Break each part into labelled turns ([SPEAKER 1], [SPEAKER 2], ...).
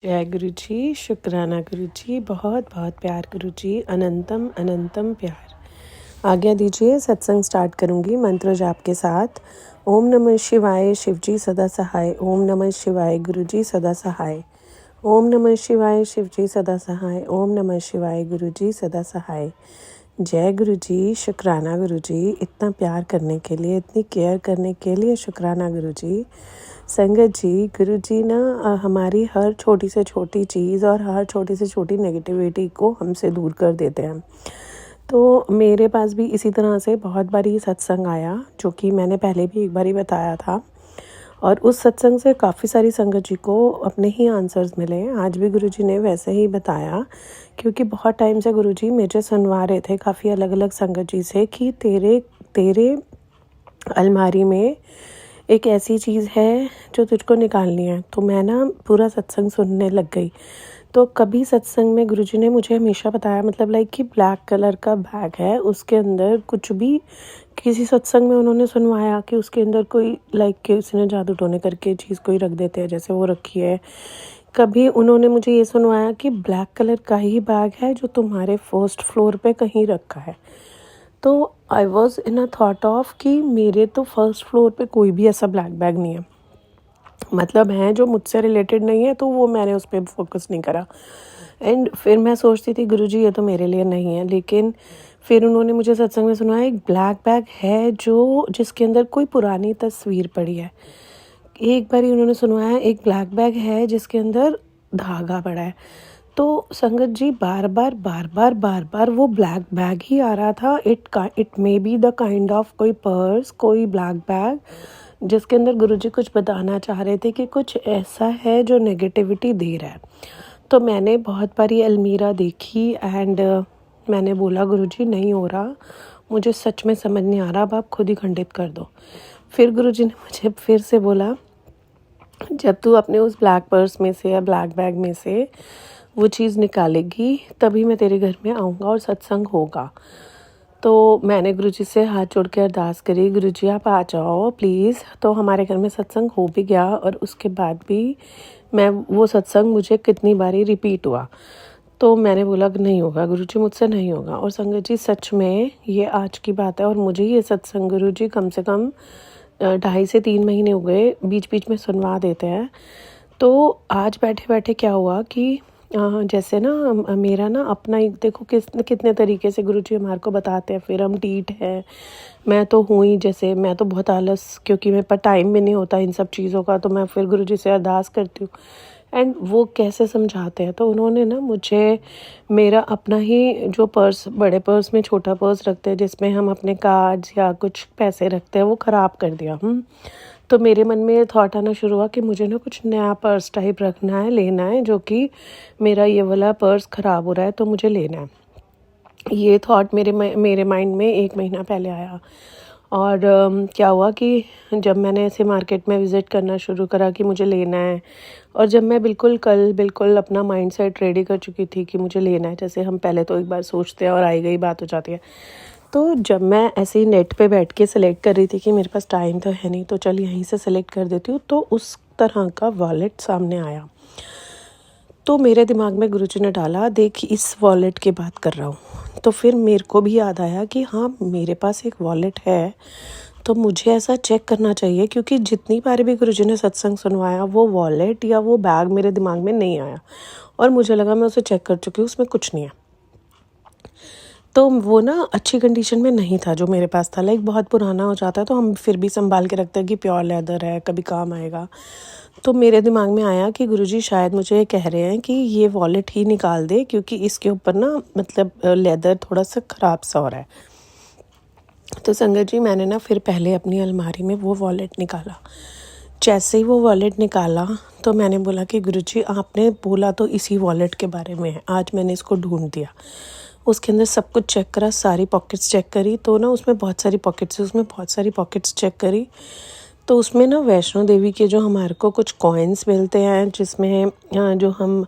[SPEAKER 1] जय गुरु जी, शुक्राना गुरु जी, बहुत बहुत प्यार गुरु जी, अनंतम अनंतम प्यार। आज्ञा दीजिए, सत्संग स्टार्ट करूंगी मंत्र जाप के साथ। ओम नमः शिवाय, शिव जी सदा सहाय। ओम नमः शिवाय, गुरु जी सदा सहाय। ओम नमः शिवाय, शिव जी सदा सहाय। ओम नमः शिवाय, गुरु जी सदा सहाय। जय गुरु जी, शुक्राना गुरु जी, इतना प्यार करने के लिए, इतनी केयर करने के लिए शुक्राना गुरु जी। संगत जी, गुरु जी ना हमारी हर छोटी से छोटी चीज़ और हर छोटी से छोटी नेगेटिविटी को हमसे दूर कर देते हैं। तो मेरे पास भी इसी तरह से बहुत बारी सत्संग आया, जो कि मैंने पहले भी एक बारी बताया था, और उस सत्संग से काफ़ी सारी संगत जी को अपने ही आंसर्स मिले। आज भी गुरु जी ने वैसे ही बताया, क्योंकि बहुत टाइम से गुरु जी मुझे सुनवा रहे थे काफ़ी अलग अलग संगत जी से कि तेरे अलमारी में एक ऐसी चीज़ है जो तुझको निकालनी है। तो मैं ना पूरा सत्संग सुनने लग गई। तो कभी सत्संग में गुरुजी ने मुझे हमेशा बताया, मतलब लाइक कि ब्लैक कलर का बैग है, उसके अंदर कुछ भी, किसी सत्संग में उन्होंने सुनवाया कि उसके अंदर कोई लाइक कि उसने जादू टोने करके चीज़ कोई रख देते हैं, जैसे वो रखी है। कभी उन्होंने मुझे ये सुनवाया कि ब्लैक कलर का ही बैग है जो तुम्हारे फर्स्ट फ्लोर पे कहीं रखा है। तो I was in a thought of कि मेरे तो फर्स्ट फ्लोर पे कोई भी ऐसा ब्लैक बैग नहीं है, मतलब है जो मुझसे रिलेटेड नहीं है, तो वो मैंने उस पर फोकस नहीं करा। एंड फिर मैं सोचती थी गुरुजी ये तो मेरे लिए नहीं है, लेकिन फिर उन्होंने मुझे सत्संग में सुनाया एक ब्लैक बैग है जो जिसके अंदर कोई पुरानी तस्वीर पड़ी है। एक बार ही उन्होंने सुनवाया एक ब्लैक बैग है जिसके अंदर धागा पड़ा है। तो संगत जी बार बार वो ब्लैक बैग ही आ रहा था। It may be the kind of कोई पर्स, कोई ब्लैक बैग, जिसके अंदर गुरुजी कुछ बताना चाह रहे थे कि कुछ ऐसा है जो नेगेटिविटी दे रहा है। तो मैंने बहुत बारी अलमीरा देखी एंड मैंने बोला गुरुजी नहीं हो रहा, मुझे सच में समझ नहीं आ रहा, अब आप खुद ही खंडित कर दो। फिर गुरुजी ने मुझे फिर से बोला, जब तू अपने उस ब्लैक पर्स में से या ब्लैक बैग में से वो चीज़ निकालेगी तभी मैं तेरे घर में आऊँगा और सत्संग होगा। तो मैंने गुरुजी से हाथ जोड़ के अरदास करी, गुरुजी आप आ जाओ प्लीज़। तो हमारे घर में सत्संग हो भी गया, और उसके बाद भी मैं वो सत्संग मुझे कितनी बारी रिपीट हुआ। तो मैंने बोला कि नहीं होगा गुरुजी, मुझसे नहीं होगा। और संगत जी सच में ये आज की बात है, और मुझे ये सत्संग गुरुजी कम से कम 2.5 से 3 महीने हो गए बीच बीच में सुनवा देते हैं। तो आज बैठे बैठे क्या हुआ कि जैसे ना मेरा ना अपना ही देखो कितने तरीके से गुरुजी हमारे को बताते हैं। फिर हम टीट है, मैं तो हूँ ही, जैसे मैं तो बहुत आलस, क्योंकि मेरे पास टाइम भी नहीं होता इन सब चीज़ों का, तो मैं फिर गुरुजी से अरदास करती हूँ। एंड वो कैसे समझाते हैं, तो उन्होंने ना मुझे मेरा अपना ही जो पर्स, बड़े पर्स में छोटा पर्स रखते हैं जिसमें हम अपने कार्ड्स या कुछ पैसे रखते हैं, वो ख़राब कर दिया। तो मेरे मन में ये थॉट आना शुरू हुआ कि मुझे ना कुछ नया पर्स टाइप रखना है, लेना है, जो कि मेरा ये वाला पर्स ख़राब हो रहा है तो मुझे लेना है। ये थॉट मेरे माइंड में 1 महीना पहले आया। और क्या हुआ कि जब मैंने ऐसे मार्केट में विज़िट करना शुरू करा कि मुझे लेना है, और जब मैं बिल्कुल अपना माइंड सेट रेडी कर चुकी थी कि मुझे लेना है, जैसे हम पहले तो एक बार सोचते हैं और आई गई बात हो जाती है। तो जब मैं ऐसे ही नेट पे बैठ के सेलेक्ट कर रही थी कि मेरे पास टाइम तो है नहीं, तो चल यहीं से सेलेक्ट कर देती हूँ, तो उस तरह का वॉलेट सामने आया। तो मेरे दिमाग में गुरुजी ने डाला, देख इस वॉलेट की बात कर रहा हूँ। तो फिर मेरे को भी याद आया कि हाँ मेरे पास एक वॉलेट है, तो मुझे ऐसा चेक करना चाहिए, क्योंकि जितनी बार भी गुरुजी ने सत्संग सुनवाया वो वॉलेट या वो बैग मेरे दिमाग में नहीं आया, और मुझे लगा मैं उसे चेक कर चुकी हूँ, उसमें कुछ नहीं है। तो वो ना अच्छी कंडीशन में नहीं था जो मेरे पास था, लाइक बहुत पुराना हो जाता है तो हम फिर भी संभाल के रखते हैं कि प्योर लेदर है, कभी काम आएगा। तो मेरे दिमाग में आया कि गुरुजी शायद मुझे ये कह रहे हैं कि ये वॉलेट ही निकाल दे, क्योंकि इसके ऊपर ना मतलब लेदर थोड़ा सा ख़राब सा हो रहा है। तो संगत जी मैंने ना फिर पहले अपनी अलमारी में वो वॉलेट निकाला। जैसे ही वो वॉलेट निकाला तो मैंने बोला कि गुरुजी आपने बोला तो इसी वॉलेट के बारे में है, आज मैंने इसको ढूंढ दिया। उसके अंदर सब कुछ चेक करा, सारी पॉकेट्स चेक करी, तो ना उसमें बहुत सारी पॉकेट्स है, उसमें बहुत सारी पॉकेट्स चेक करी। तो उसमें ना वैष्णो देवी के जो हमारे को कुछ कॉइन्स मिलते हैं, जिसमें जो हम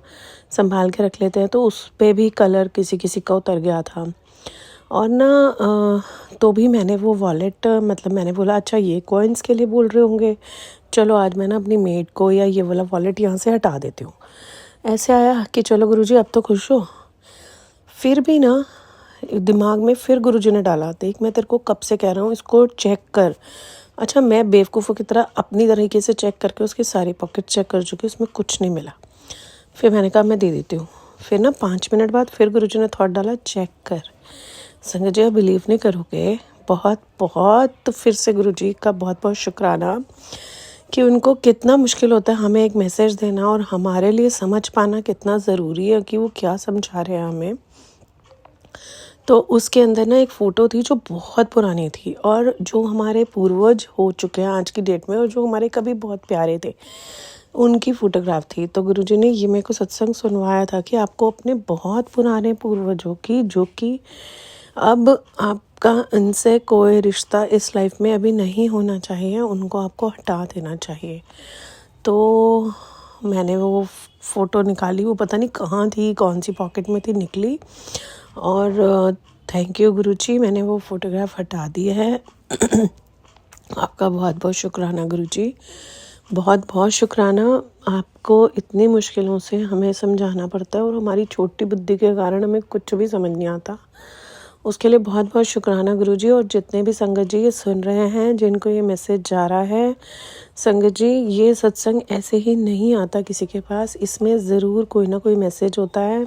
[SPEAKER 1] संभाल के रख लेते हैं, तो उस पे भी कलर किसी किसी का उतर गया था। और ना तो भी मैंने वो वॉलेट, मतलब मैंने बोला अच्छा ये कॉइन्स के लिए बोल रहे होंगे, चलो आज मैं ना अपनी मेड को या ये वाला वॉलेट यहाँ से हटा देती हूँ। ऐसे आया कि चलो गुरुजी अब तो खुश हो। फिर भी ना दिमाग में फिर गुरुजी ने डाला, देख मैं तेरे को कब से कह रहा हूँ इसको चेक कर। अच्छा, मैं बेवकूफ़ों की तरह अपनी तरीके से चेक करके उसकी सारी पॉकेट चेक कर चुकी, उसमें कुछ नहीं मिला। फिर मैंने कहा मैं दे देती हूँ। फिर ना 5 मिनट बाद फिर गुरुजी ने थॉट डाला, चेक कर। संगत जी, आप बिलीव नहीं करोगे, बहुत बहुत फिर से गुरुजी का बहुत बहुत शुक्राना कि उनको कितना मुश्किल होता है हमें एक मैसेज देना और हमारे लिए समझ पाना कितना ज़रूरी है कि वो क्या समझा रहे हैं हमें। तो उसके अंदर ना एक फ़ोटो थी जो बहुत पुरानी थी और जो हमारे पूर्वज हो चुके हैं आज की डेट में और जो हमारे कभी बहुत प्यारे थे, उनकी फ़ोटोग्राफ थी। तो गुरुजी ने ये मेरे को सत्संग सुनवाया था कि आपको अपने बहुत पुराने पूर्वजों की, जो कि अब आपका इनसे कोई रिश्ता इस लाइफ में अभी नहीं होना चाहिए, उनको आपको हटा देना चाहिए। तो मैंने वो फ़ोटो निकाली, वो पता नहीं कहाँ थी, कौन सी पॉकेट में थी, निकली और थैंक यू गुरुजी, मैंने वो फ़ोटोग्राफ हटा दी है। आपका बहुत बहुत शुक्राना गुरुजी, बहुत बहुत शुक्राना। आपको इतनी मुश्किलों से हमें समझाना पड़ता है और हमारी छोटी बुद्धि के कारण हमें कुछ भी समझ नहीं आता, उसके लिए बहुत बहुत शुक्राना गुरुजी। और जितने भी संगत जी ये सुन रहे हैं, जिनको ये मैसेज जा रहा है, संगत जी ये सत्संग ऐसे ही नहीं आता किसी के पास, इसमें ज़रूर कोई ना कोई मैसेज होता है।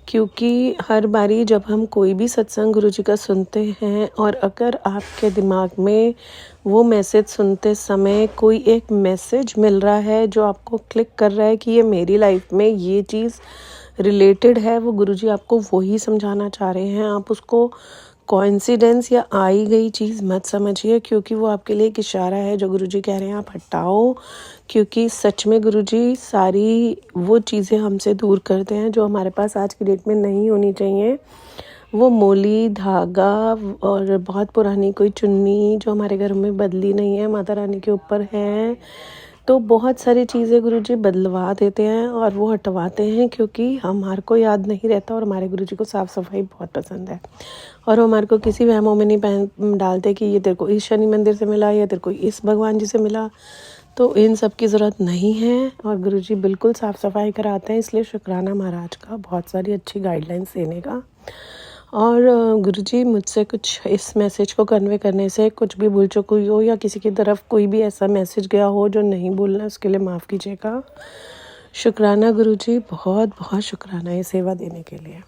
[SPEAKER 1] क्योंकि हर बारी जब हम कोई भी सत्संग गुरुजी का सुनते हैं और अगर आपके दिमाग में वो मैसेज सुनते समय कोई एक मैसेज मिल रहा है जो आपको क्लिक कर रहा है कि ये मेरी लाइफ में ये चीज़ रिलेटेड है, वो गुरुजी आपको वही समझाना चाह रहे हैं, आप उसको कोइंसिडेंस या आई गई चीज़ मत समझिए, क्योंकि वो आपके लिए एक इशारा है जो गुरुजी कह रहे हैं आप हटाओ। क्योंकि सच में गुरुजी सारी वो चीज़ें हमसे दूर करते हैं जो हमारे पास आज की डेट में नहीं होनी चाहिए। वो मोली धागा और बहुत पुरानी कोई चुन्नी जो हमारे घर में बदली नहीं है, माता रानी के ऊपर है, तो बहुत सारी चीज़ें गुरुजी बदलवा देते हैं और वो हटवाते हैं, क्योंकि हमारे को याद नहीं रहता और हमारे गुरुजी को साफ़ सफाई बहुत पसंद है और वो हमारे को किसी वहमों में नहीं डालते कि ये तेरे को इस शनि मंदिर से मिला या तेरे को इस भगवान जी से मिला। तो इन सब की ज़रूरत नहीं है और गुरुजी बिल्कुल साफ़ सफाई कराते हैं। इसलिए शुक्राना महाराज का बहुत सारी अच्छी गाइडलाइंस देने का। और गुरुजी मुझसे कुछ इस मैसेज को कन्वे करने से कुछ भी भूल चूक हुई हो या किसी की तरफ कोई भी ऐसा मैसेज गया हो जो नहीं बोलना, उसके लिए माफ़ कीजिएगा। शुक्राना गुरुजी, बहुत बहुत शुक्राना ये सेवा देने के लिए।